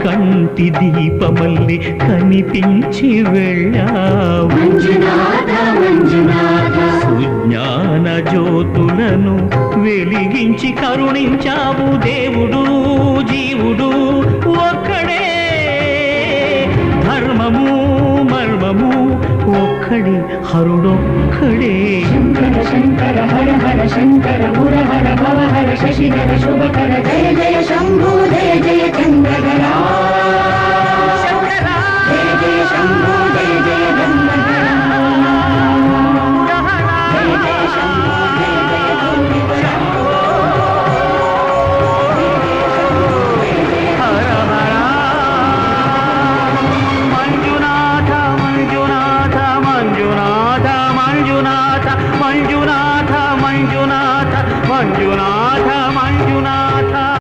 కంటి దీపమల్లి కనిపించి వెళ్ళావు సుజ్ఞాన జ్యోతులను వెలిగించి కరుణించావు దేవుడు జీవుడు ఒక్కడే ధర్మము మర్మము ఒక్కడే హరుడొక్కడే శంకర శంకర హర హర శంకర ముర హర భవ హర శశిధర శుభకర జయ జయ